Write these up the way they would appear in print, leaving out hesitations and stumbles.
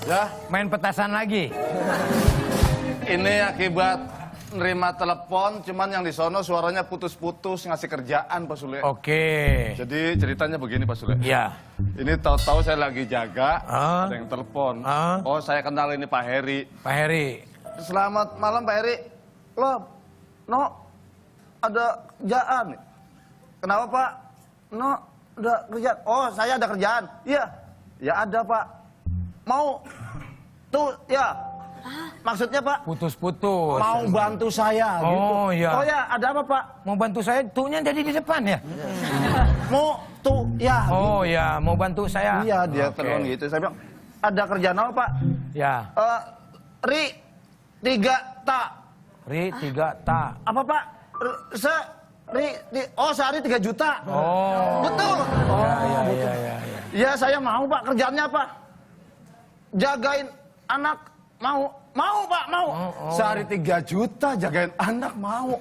Ya, Main petasan lagi. ini akibat nerima telepon, cuman yang di sono suaranya putus-putus ngasih kerjaan Pak Sule. Oke. Jadi ceritanya begini Pak Sule. Ya. Ini tahu-tahu saya lagi jaga, ada yang telepon. Ah. Oh, saya kenal ini Pak Heri. Pak Heri. Selamat malam Pak Heri. Loh, no, ada kerjaan. Kenapa Pak? No, ada kerjaan. Oh, saya ada kerjaan. Iya, ya ada Pak. Mau, tuh, ya. Maksudnya Pak? Putus-putus. Mau bantu saya gitu. Oh iya. Oh ya, ada apa Pak? Mau bantu saya, tuhnya jadi di depan ya? Mau tuh, ya. Oh ya, mau bantu saya. Iya, dia Oke. telepon gitu. Saya bilang, ada kerjaan apa Pak? Ya. Ri, 3 tak. Ri 3 tak. Apa Pak? Oh sehari 3 juta. Oh. Betul. Ya. Ya saya mau Pak, kerjaannya apa? Jagain anak. Mau Pak, mau. Sehari 3 juta jagain anak mau.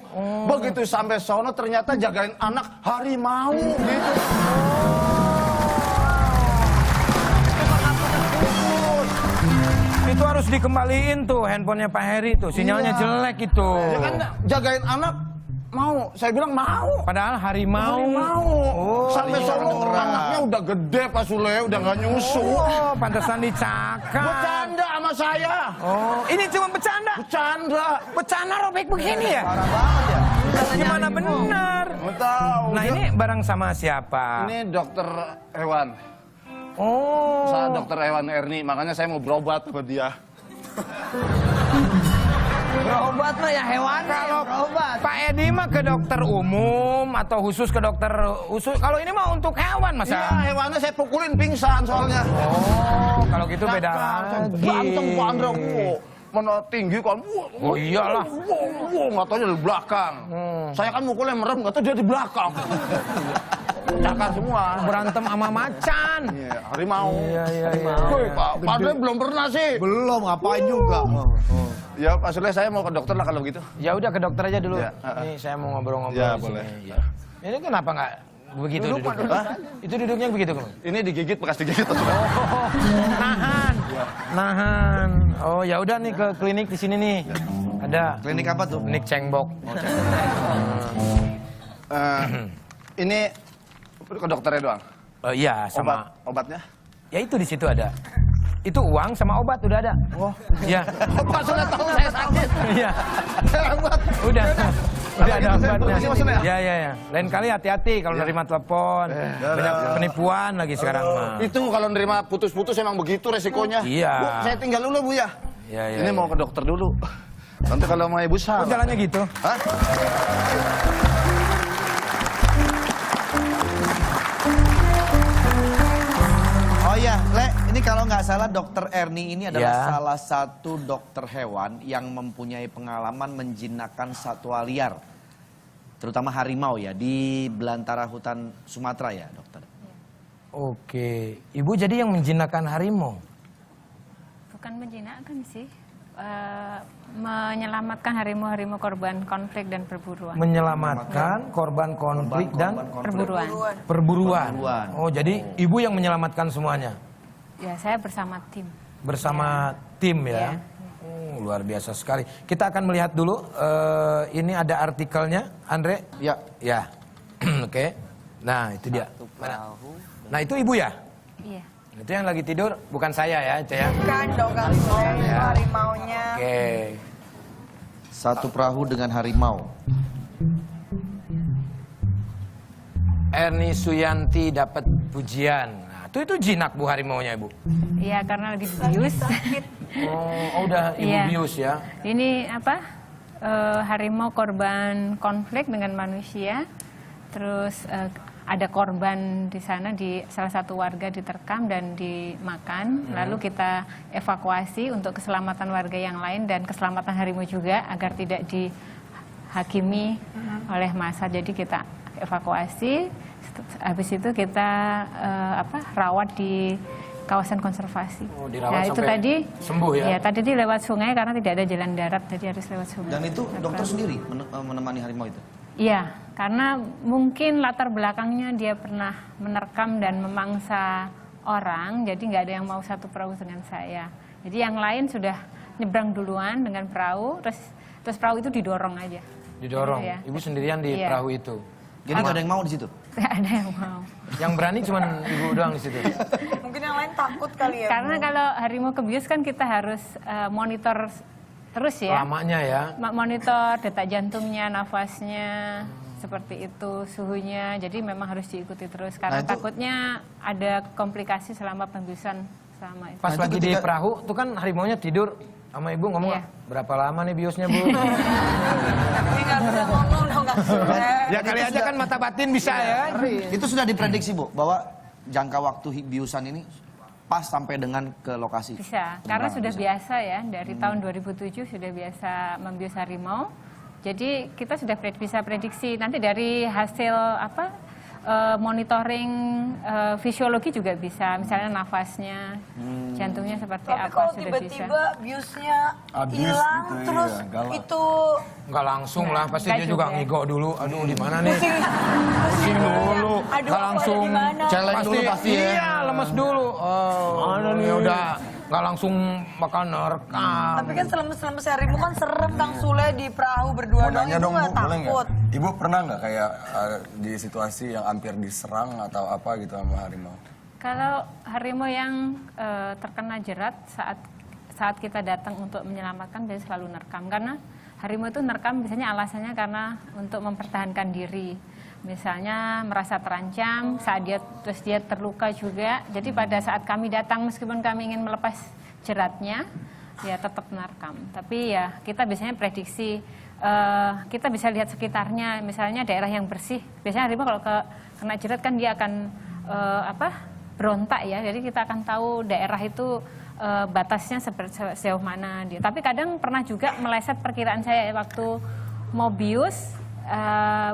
Begitu sampai sono ternyata jagain anak harimau gitu. Itu harus dikembaliin tuh handphonenya Pak Heri tuh, sinyalnya Iya. jelek itu. Ya kan jagain anak mau. Saya bilang mau. Padahal harimau. Oh, Sampai sono anaknya udah gede Pak Sule, udah nggak nyusu. Oh, pantesan dicakar. Bercanda sama saya. Oh, ini cuma bercanda. Bercanda. Bercanda robek begini ya? Parah banget ya. Gimana benar? Nggak tahu. Nah, ini barang sama siapa? Ini dokter hewan. Oh. Saya dokter hewan Erni, makanya saya mau berobat sama dia. Berobat mah ya hewan Kalau berobat. Pak Edi mah ke dokter umum atau khusus ke dokter khusus. Kalau ini mah untuk hewan masa. Iya, hewannya saya pukulin pingsan soalnya. Oh, kalau gitu beda lagi. Ganteng Pak Andra, mana tinggi kan. Oh, iyalah. Nggak tahu dia di belakang. Saya kan mukulnya merem, nggak tahu dia di belakang. Cakar semua. Berantem sama macan. Iya, harimau. Iya. Woi, Pak Andre belum pernah sih. Belum, ngapain juga? Ya, Pak Sule, saya mau ke dokter lah kalau gitu. Ya udah ke dokter aja dulu. Ya, Ini saya mau ngobrol-ngobrol. Ya, di sini. boleh. Ya. Ini kenapa nggak begitu duduknya? Hah? Itu duduknya begitu kan? Ini digigit, bekas digigit. Pak Sule. Nahan. Oh, ya udah nih ke klinik di sini nih. Ada Klinik apa tuh? klinik cengbok. Ini ke dokternya doang. Iya, sama. Obatnya? Ya itu di situ ada. Itu uang sama obat udah ada. Oh, iya. Pak Sule tahu saya sakit. Iya. Hebat. Udah. Udah ada gitu saya obatnya. permisi, Mas Sule, ya? Ya. Lain kali hati-hati kalau nerima telepon. Banyak penipuan lagi sekarang mah. Itu kalau nerima putus-putus emang begitu resikonya. Iya. Bu, saya tinggal dulu Bu ya. Iya. Ini mau ke dokter dulu. Nanti kalau sama ibu Oh, salah. jalannya gitu. Hah? Oh iya, Le, ini kalau nggak salah dokter Erni ini adalah Ya. salah satu dokter hewan yang mempunyai pengalaman menjinakkan satwa liar. Terutama harimau ya, di belantara hutan Sumatera ya dokter. Oke. Ibu jadi yang menjinakkan harimau? Bukan menjinakkan sih, menyelamatkan harimau-harimau korban konflik dan perburuan. Menyelamatkan korban konflik dan Perburuan. perburuan. Perburuan. Oh, jadi ibu yang menyelamatkan semuanya? Ya, saya bersama tim. Bersama tim ya? Iya. Oh, luar biasa sekali. Kita akan melihat dulu, ini ada artikelnya, Andre? Ya. Ya, oke. Nah, itu dia. Mana? Nah, itu ibu ya? Iya. Itu yang lagi tidur, bukan saya ya, itu ya? Bukan dong kali itu harimaunya. Oke. Satu perahu dengan harimau. Erni Suyanti dapat pujian. Nah, itu jinak Bu harimaunya, Ibu? Iya, karena lagi bius. Oh, udah Ibu Iya. bius ya? Ini apa? Harimau korban konflik dengan manusia. Terus ada korban di sana, di salah satu warga diterkam dan dimakan. Lalu kita evakuasi untuk keselamatan warga yang lain dan keselamatan harimau juga agar tidak dihakimi oleh massa. Jadi kita evakuasi. Habis itu kita rawat di kawasan konservasi. Oh, dirawat Nah, itu sampai tadi sembuh ya? Ya, tadi dia lewat sungai karena tidak ada jalan darat, jadi harus lewat sungai. Dan itu dokter sendiri menemani harimau itu? Iya, karena mungkin latar belakangnya dia pernah menerkam dan memangsa orang, jadi nggak ada yang mau satu perahu dengan saya. Jadi yang lain sudah nyebrang duluan dengan perahu, terus perahu itu didorong aja. Didorong. Gitu ya. Ibu sendirian di Iya. perahu itu. Jadi nggak ada yang mau di situ. Nggak ada yang mau. Yang berani cuman ibu doang di situ. Mungkin yang lain takut kali ya. Karena kalau harimau ke bius kan kita harus monitor terus ya. Lamanya ya. Monitor detak jantungnya, nafasnya, seperti itu, suhunya. Jadi memang harus diikuti terus karena Nah, itu- takutnya ada komplikasi selama pembiusan selama itu. Pas Nah, itu lagi di ketika- perahu tuh kan harimaunya tidur sama ibu ngomong, Iya. berapa lama nih biusnya Bu? Ini nggak bisa ngomong dong, nggak boleh. Ya kali aja kan mata batin bisa ya. Itu sudah diprediksi Bu bahwa jangka waktu biusan ini pas sampai dengan ke lokasi. Bisa, karena sudah biasa ya, dari tahun 2007 sudah biasa membius harimau. Jadi kita sudah bisa prediksi nanti dari hasil monitoring fisiologi juga bisa, misalnya nafasnya, jantungnya seperti Tapi apa kalau sudah bisa. tiba-tiba biusnya Abis hilang, gitu, terus iya, galak. itu Nggak langsung lah, pasti Nggak dia juga juga. ngigo dulu. Aduh di mana nih? pusing Dulu, Aduh, nggak aku ada langsung di mana? Celeng dulu pasti ya. Iya, lemes dulu. Oh, ya udah nggak langsung bakal nerekam. Tapi kan selemes-selemes harimau kan serem Kang Sule di perahu berdua Mau doang, nanya itu dong nggak Bu, boleh nggak? takut. Ibu pernah nggak kayak di situasi yang hampir diserang atau apa gitu sama harimau? Kalau harimau yang terkena jerat saat kita datang untuk menyelamatkan, biasanya selalu nerekam, karena harimau itu nerekam biasanya alasannya karena untuk mempertahankan diri. Misalnya merasa terancam, saat dia terluka juga. Jadi pada saat kami datang, meskipun kami ingin melepas jeratnya, ya tetap menerkam. Tapi ya kita biasanya prediksi, kita bisa lihat sekitarnya, misalnya daerah yang bersih. Biasanya harimau kalau kena jerat kan dia akan berontak ya. Jadi kita akan tahu daerah itu batasnya sejauh mana dia. Tapi kadang pernah juga meleset perkiraan saya waktu mau bius,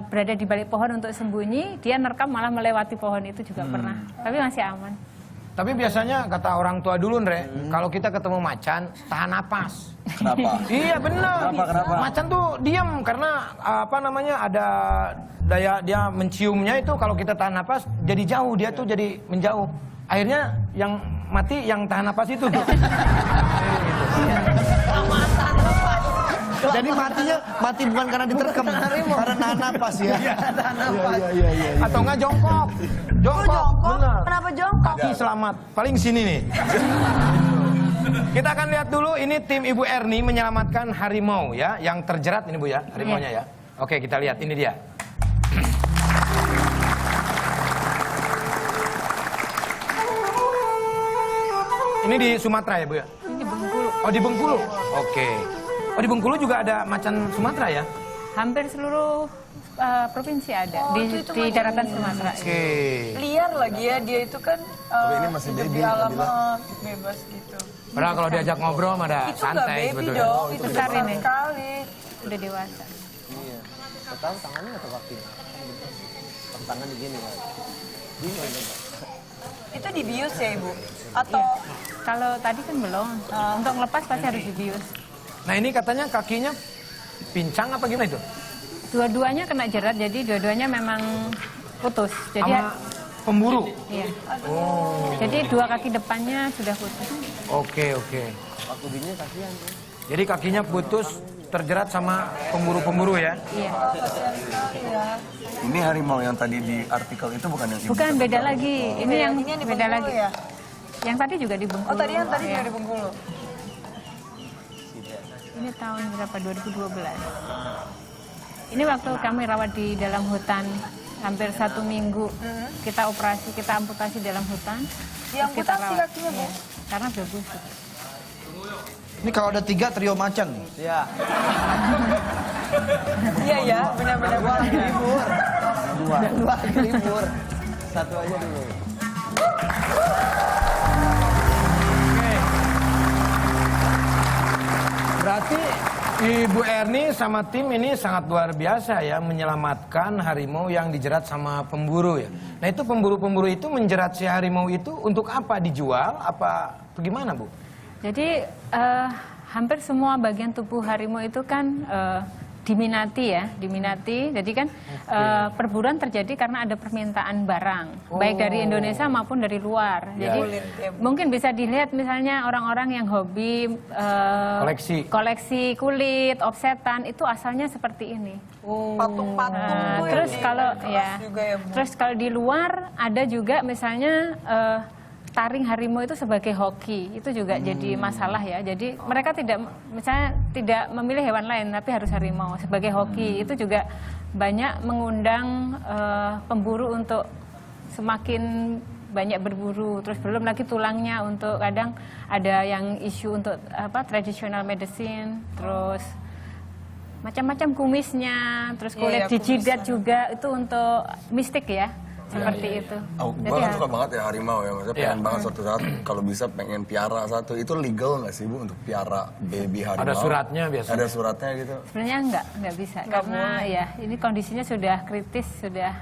berada di balik pohon untuk sembunyi, dia nerekam malah melewati pohon itu juga pernah. Tapi masih aman. Tapi biasanya kata orang tua dulu, Ndre, kalau kita ketemu macan, tahan napas. Kenapa? Iya benar. Kenapa? Macan tuh diam karena ada daya dia menciumnya itu kalau kita tahan napas jadi jauh, dia tuh jadi menjauh. Akhirnya yang mati yang tahan napas itu. Jadi mati bukan karena diterkam, karena nahan napas ya. Atau enggak jongkok. Jongkok. Benar. Kenapa jongkok? Kaki selamat. Paling sini nih. Kita akan lihat dulu ini tim Ibu Erni menyelamatkan harimau ya, yang terjerat ini Bu ya, harimaunya ya. Oke, kita lihat ini dia. Ini di Sumatera ya Bu ya? Ini di Bengkulu. Oh di Bengkulu. Oke. Oh di Bengkulu juga ada macan Sumatera ya? Hampir seluruh provinsi ada Oh, di itu di macam daratan Sumatera. Oke. Liar lagi ya, dia itu kan ini masih hidup baby, di alam Nabila. bebas gitu. Padahal kalau diajak ngobrol mah ada Itu nggak santai baby sebetulnya. dong, itu Besar besar ini. sekali. Udah dewasa. Itu dibius ya Ibu? Atau Kalau tadi kan belum. Untuk ngelepas pasti harus dibius. Nah ini katanya kakinya pincang apa gimana itu? Dua-duanya kena jerat, jadi dua-duanya memang putus. Jadi Sama pemburu? iya. Jadi dua kaki depannya sudah putus. Oke. Jadi kakinya putus terjerat sama pemburu-pemburu ya? Iya. Ini harimau yang tadi di artikel itu bukan yang ibu Bukan, katakan? beda lagi. Ini yang ini di beda Bengkulu lagi. ya? Yang tadi juga di Bengkulu. Oh tadi yang tadi Iya. juga di Bengkulu. Ini tahun berapa? 2012. Ini waktu kami rawat di dalam hutan hampir 1 minggu. Kita operasi, kita amputasi dalam hutan. terus kita Diamputasi rawat. kakinya, Bu? Iya, karena udah busuk. Ini kalau ada 3 trio macan nih. Iya ya, benar-benar lagi libur. Dua lagi libur. Satu aja dulu. Berarti Ibu Erni sama tim ini sangat luar biasa ya menyelamatkan harimau yang dijerat sama pemburu ya. Nah itu pemburu-pemburu itu menjerat si harimau itu untuk apa? Dijual? Apa bagaimana Bu? Jadi hampir semua bagian tubuh harimau itu kan diminati. Jadi kan perburuan terjadi karena ada permintaan barang, baik dari Indonesia maupun dari luar. Jadi mungkin bisa dilihat misalnya orang-orang yang hobi koleksi kulit, offsetan itu asalnya seperti ini. Patung-patung Nah, tuh terus yang kalau keras juga ya, Bu. terus kalau di luar ada juga misalnya taring harimau itu sebagai hoki, itu juga jadi masalah ya. Jadi mereka tidak memilih hewan lain tapi harus harimau sebagai hoki. Itu juga banyak mengundang pemburu untuk semakin banyak berburu. Terus belum lagi tulangnya untuk kadang ada yang isu untuk traditional medicine, terus macam-macam kumisnya, terus kulit jidat juga itu untuk mistik ya. Seperti itu. Gue kan suka banget ya harimau ya, maksudnya pengen banget suatu saat kalau bisa pengen piara satu. Itu legal nggak sih Bu untuk piara baby harimau? Ada suratnya biasanya. Ada suratnya gitu? Sebenarnya nggak bisa karena ya ini kondisinya sudah kritis, sudah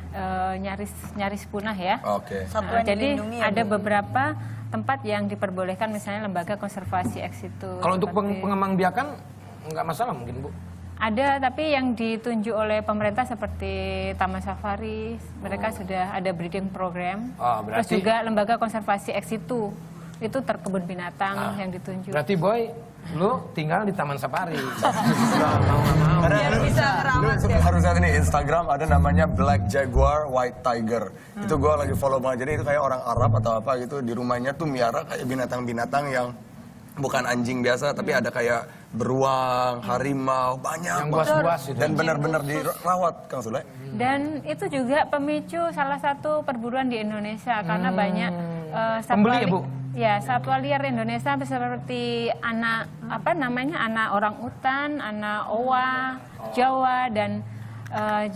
nyaris punah ya. Oke. Satwa yang Jadi dilindungi ya, ada Bu. beberapa tempat yang diperbolehkan, misalnya lembaga konservasi ex situ. Kalau untuk seperti- pengembang-biakan nggak masalah mungkin Bu. Ada, tapi yang ditunjuk oleh pemerintah seperti Taman Safari, mereka sudah ada breeding program. Oh, Terus berarti- juga lembaga konservasi ex situ, itu kebun binatang yang ditunjuk. Berarti Boy, lu tinggal di Taman Safari. Nggak mau. Biar bisa ngerawat ya. Harus lihat ini Instagram ada namanya Black Jaguar White Tiger. Itu gue lagi follow banget. Jadi itu kayak orang Arab atau apa gitu di rumahnya tuh miara kayak binatang-binatang yang bukan anjing biasa tapi ada kayak beruang, harimau, banyak Yang banget. buas-buas itu. Dan benar-benar dirawat Kang Sule. Dan itu juga pemicu salah satu perburuan di Indonesia karena banyak Pembeli ya, Bu? Ya, satwa liar Indonesia seperti anak anak orang utan, anak owa, Jawa dan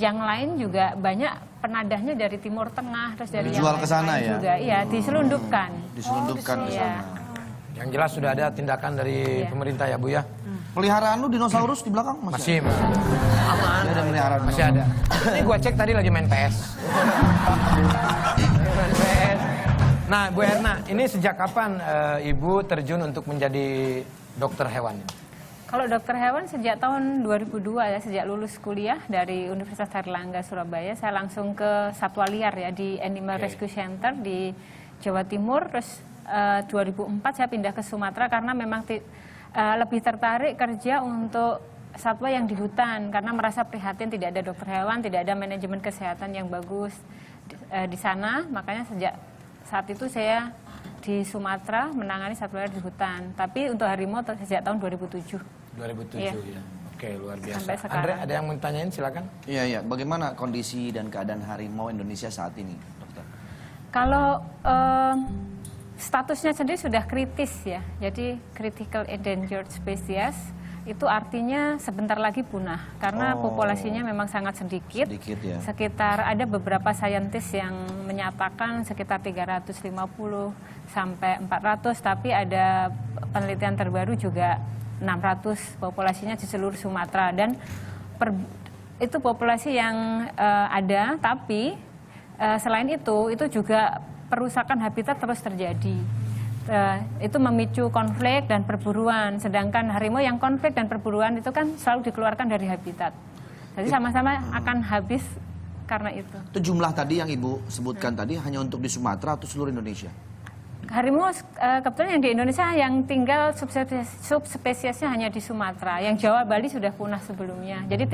yang lain juga banyak penadahnya dari Timur Tengah terus dari yang Dijual ke sana lain-lain ya? juga. Iya, diselundupkan. Diselundupkan ke Iya. sana. Yang jelas sudah ada tindakan dari pemerintah ya Bu ya. Peliharaan lu dinosaurus di belakang masih? Masih. Dia ada peliharaan. Masih ada. Ini gua cek tadi lagi main PS. Main PS. Nah, Bu Erna, ini sejak kapan Ibu terjun untuk menjadi dokter hewan? Kalau dokter hewan sejak tahun 2002 ya, sejak lulus kuliah dari Universitas Airlangga Surabaya, saya langsung ke satwa liar ya di Animal Rescue Center di Jawa Timur. Terus 2004 saya pindah ke Sumatera karena memang lebih tertarik kerja untuk satwa yang di hutan karena merasa prihatin tidak ada dokter hewan, tidak ada manajemen kesehatan yang bagus di sana. Makanya sejak saat itu saya di Sumatera menangani satwa liar di hutan. Tapi untuk harimau sejak tahun 2007. 2007 Iya. ya. Oke, luar biasa. Sampai sekarang. Andre, ada yang mau tanyain silakan. Iya. Bagaimana kondisi dan keadaan harimau Indonesia saat ini, dokter? Kalau statusnya sendiri sudah kritis ya, jadi critical endangered species itu artinya sebentar lagi punah karena populasinya memang sangat sedikit. Sedikit ya. Sekitar ada beberapa saintis yang menyatakan sekitar 350 sampai 400, tapi ada penelitian terbaru juga 600 populasinya di seluruh Sumatera dan itu populasi yang ada, tapi selain itu juga perusakan habitat terus terjadi. Itu memicu konflik dan perburuan. Sedangkan harimau yang konflik dan perburuan itu kan selalu dikeluarkan dari habitat. Jadi sama-sama akan habis karena itu. Itu jumlah tadi yang Ibu sebutkan tadi hanya untuk di Sumatera atau seluruh Indonesia? Harimau kebetulan yang di Indonesia yang tinggal subspesiesnya hanya di Sumatera. Yang Jawa, Bali sudah punah sebelumnya. Jadi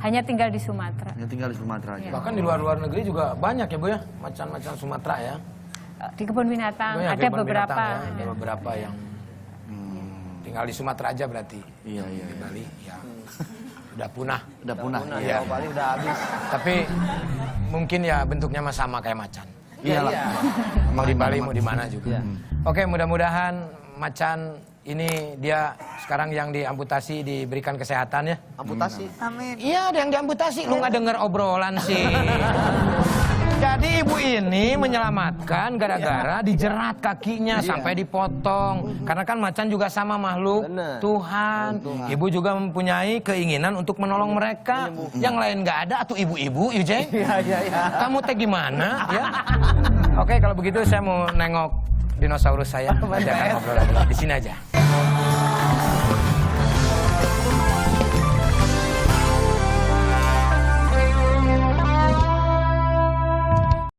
hanya tinggal di Sumatera. Yang tinggal di Sumatera aja. Bahkan di luar negeri juga banyak ya Bu ya, macan-macan Sumatera ya. Di kebun binatang Oh ya, ada kebun beberapa. binatang ya. Ada beberapa yang tinggal di Sumatera aja berarti. Iya. Di Bali ya. Udah punah. Udah punah. Iya. Bali udah habis. Tapi mungkin ya bentuknya mah sama kayak macan. Iyalah. Mau di Bali mau di mana juga. Oke, mudah-mudahan macan ini dia sekarang yang diamputasi diberikan kesehatan ya. Amputasi. Amin. Iya, ada yang diamputasi. Lu nggak denger obrolan sih. Jadi ibu ini menyelamatkan gara-gara dijerat kakinya sampai dipotong. Karena kan macan juga sama makhluk Tuhan. Ibu juga mempunyai keinginan untuk menolong mereka. Yang lain nggak ada atau ibu-ibu, Yujeng? Iya. Kamu teh gimana? Ya. Oke, kalau begitu saya mau nengok dinosaurus saya. Nanti akan ngobrol lagi. Di sini aja.